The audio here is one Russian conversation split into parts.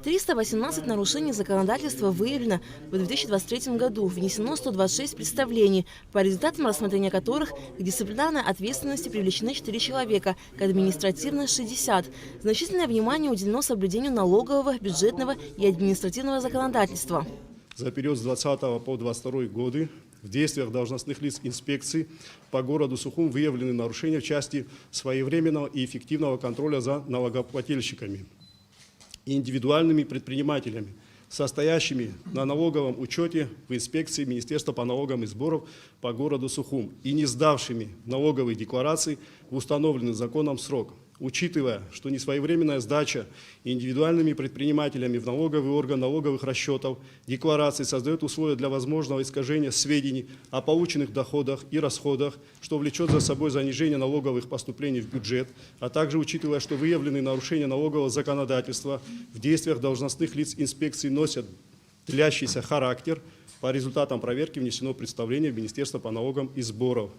318 нарушений законодательства выявлено в 2023 году. Внесено 126 представлений, по результатам рассмотрения которых к дисциплинарной ответственности привлечены 4 человека, к административной – 60. Значительное внимание уделено соблюдению налогового, бюджетного и административного законодательства. За период с 2020 по 2022 годы в действиях должностных лиц инспекции по городу Сухум выявлены нарушения в части своевременного и эффективного контроля за налогоплательщиками и индивидуальными предпринимателями, состоящими на налоговом учете в инспекции Министерства по налогам и сборам по городу Сухум и не сдавшими налоговые декларации в установленный законом срок. Учитывая, что несвоевременная сдача индивидуальными предпринимателями в налоговый орган налоговых расчетов деклараций создает условия для возможного искажения сведений о полученных доходах и расходах, что влечет за собой занижение налоговых поступлений в бюджет, а также учитывая, что выявленные нарушения налогового законодательства в действиях должностных лиц инспекции носят длящийся характер, по результатам проверки внесено представление в Министерство по налогам и сборам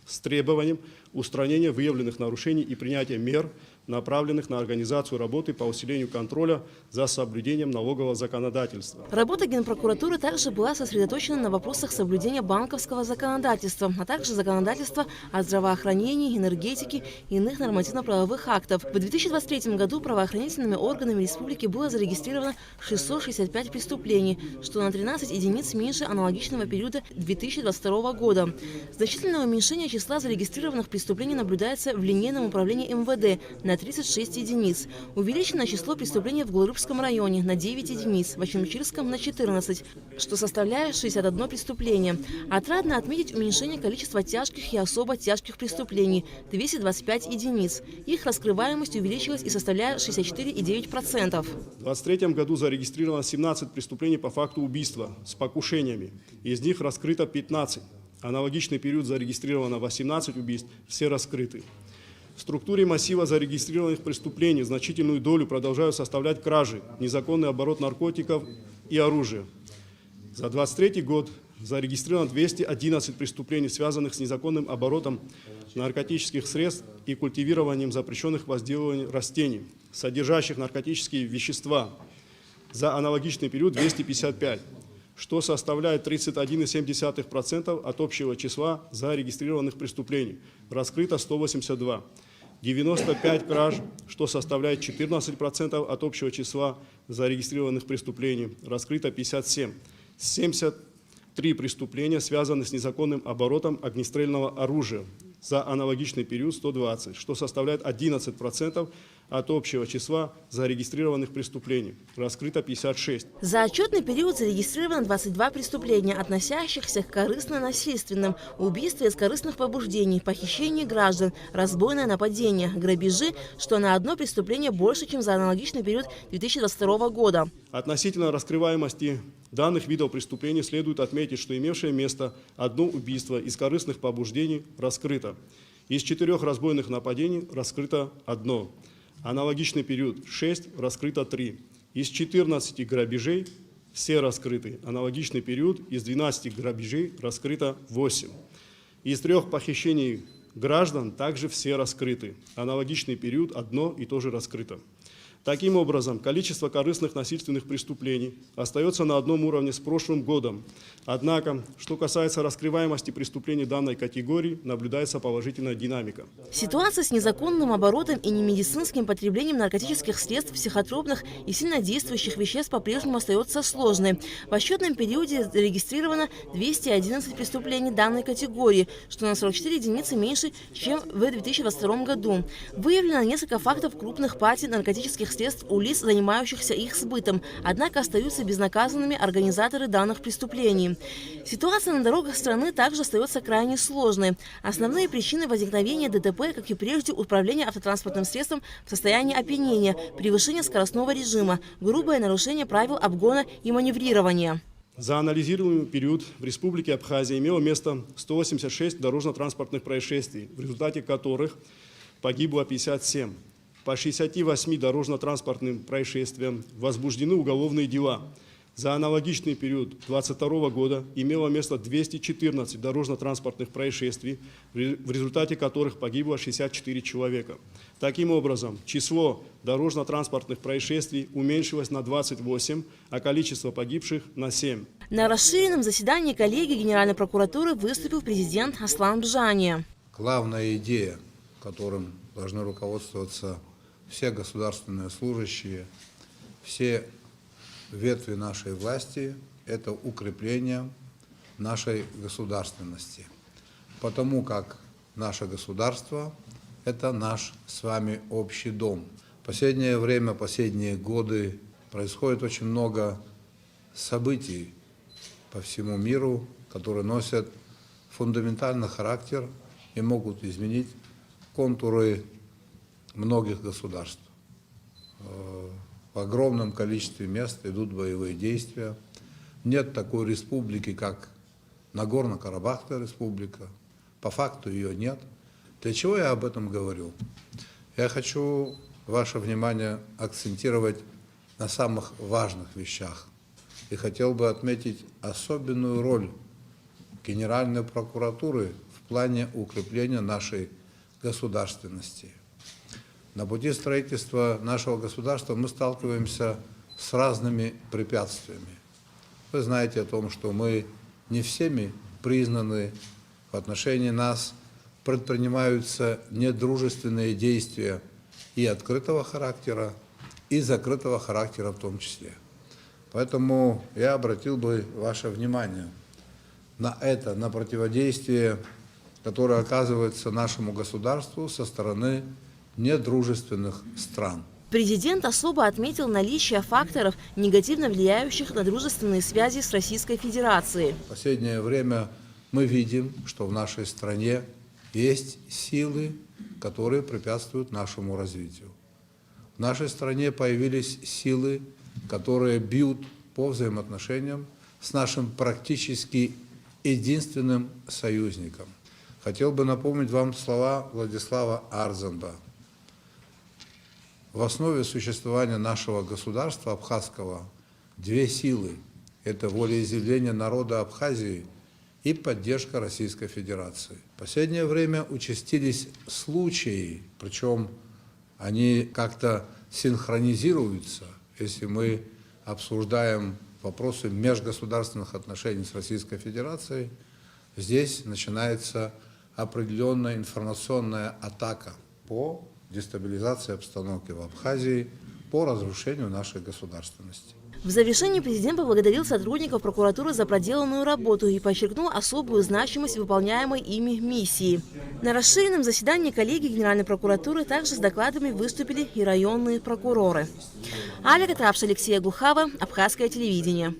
с требованием устранения выявленных нарушений и принятия мер, направленных на организацию работы по усилению контроля за соблюдением налогового законодательства. Работа Генпрокуратуры также была сосредоточена на вопросах соблюдения банковского законодательства, а также законодательства о здравоохранении, энергетике и иных нормативно-правовых актов. В 2023 году правоохранительными органами республики было зарегистрировано 665 преступлений, что на 13 единиц меньше аналогичного периода 2022 года. Значительное уменьшение числа зарегистрированных преступлений наблюдается в линейном управлении МВД на 36 единиц. Увеличено число преступлений в Глурыбском районе на 9 единиц, в Ачимчирском на 14, что составляет 61 преступление. Отрадно отметить уменьшение количества тяжких и особо тяжких преступлений – 225 единиц. Их раскрываемость увеличилась и составляет 64,9%. В 2023 году зарегистрировано 17 преступлений по факту убийства с покушениями. Из них раскрыто 15. Аналогичный период зарегистрировано 18 убийств, все раскрыты. В структуре массива зарегистрированных преступлений значительную долю продолжают составлять кражи, незаконный оборот наркотиков и оружия. За 2023 год зарегистрировано 211 преступлений, связанных с незаконным оборотом наркотических средств и культивированием запрещенных возделываний растений, содержащих наркотические вещества. За аналогичный период 255, что составляет 31,7% от общего числа зарегистрированных преступлений. Раскрыто 182. 95 краж, что составляет 14% от общего числа зарегистрированных преступлений. Раскрыто 57. 73 преступления связаны с незаконным оборотом огнестрельного оружия. За аналогичный период 120, что составляет 11% от общего числа зарегистрированных преступлений. Раскрыто 56. За отчетный период зарегистрировано 22 преступления, относящихся к корыстно-насильственным, убийстве из корыстных побуждений, похищение граждан, разбойное нападение, грабежи, что на одно преступление больше, чем за аналогичный период 2022 года. Относительно раскрываемости данных видов преступлений следует отметить, что имевшее место одно убийство из корыстных побуждений раскрыто. Из 4 разбойных нападений раскрыто 1. Аналогичный период 6, раскрыто 3. Из 14 грабежей все раскрыты. Аналогичный период из 12 грабежей раскрыто 8. Из 3 похищений граждан также все раскрыты. Аналогичный период одно и то же раскрыто. Таким образом, количество корыстных насильственных преступлений остается на одном уровне с прошлым годом. Однако, что касается раскрываемости преступлений данной категории, наблюдается положительная динамика. Ситуация с незаконным оборотом и немедицинским потреблением наркотических средств, психотропных и сильнодействующих веществ по-прежнему остается сложной. В отчетном периоде зарегистрировано 211 преступлений данной категории, что на 44 единицы меньше, чем в 2022 году. Выявлено несколько фактов крупных партий наркотических средств у лиц, занимающихся их сбытом, однако остаются безнаказанными организаторы данных преступлений. Ситуация на дорогах страны также остается крайне сложной. Основные причины возникновения ДТП, как и прежде, управление автотранспортным средством в состоянии опьянения, превышение скоростного режима, грубое нарушение правил обгона и маневрирования. За анализируемый период в Республике Абхазия имело место 186 дорожно-транспортных происшествий, в результате которых погибло 57. По 68 дорожно-транспортным происшествиям возбуждены уголовные дела. За аналогичный период 2022 года имело место 214 дорожно-транспортных происшествий, в результате которых погибло 64 человека. Таким образом, число дорожно-транспортных происшествий уменьшилось на 28, а количество погибших на 7. На расширенном заседании коллегии Генеральной прокуратуры выступил президент Аслан Бжания. Главная идея, которым должны руководствоваться все государственные служащие, все ветви нашей власти, это укрепление нашей государственности. Потому как наше государство – это наш с вами общий дом. В последнее время, последние годы происходит очень много событий по всему миру, которые носят фундаментальный характер и могут изменить контуры многих государств. В огромном количестве мест идут боевые действия. Нет такой республики, как Нагорно-Карабахская республика. По факту ее нет. Для чего я об этом говорю? Я хочу ваше внимание акцентировать на самых важных вещах. И хотел бы отметить особенную роль Генеральной прокуратуры в плане укрепления нашей государственности. На пути строительства нашего государства мы сталкиваемся с разными препятствиями. Вы знаете о том, что мы не всеми признаны, в отношении нас предпринимаются недружественные действия и открытого характера, и закрытого характера в том числе. Поэтому я обратил бы ваше внимание на это, на противодействие, которое оказывается нашему государству со стороны недружественных стран. Президент особо отметил наличие факторов, негативно влияющих на дружественные связи с Российской Федерацией. В последнее время мы видим, что в нашей стране есть силы, которые препятствуют нашему развитию. В нашей стране появились силы, которые бьют по взаимоотношениям с нашим практически единственным союзником. Хотел бы напомнить вам слова Владислава Арзамба. В основе существования нашего государства абхазского две силы. Это волеизъявление народа Абхазии и поддержка Российской Федерации. В последнее время участились случаи, причем они как-то синхронизируются, если мы обсуждаем вопросы межгосударственных отношений с Российской Федерацией, здесь начинается определенная информационная атака по дестабилизации обстановки в Абхазии, по разрушению нашей государственности. В завершении президент поблагодарил сотрудников прокуратуры за проделанную работу и подчеркнул особую значимость выполняемой ими миссии. На расширенном заседании коллегии Генеральной прокуратуры также с докладами выступили и районные прокуроры. Аля Катрапш, Алексей Глухава, Абхазское телевидение.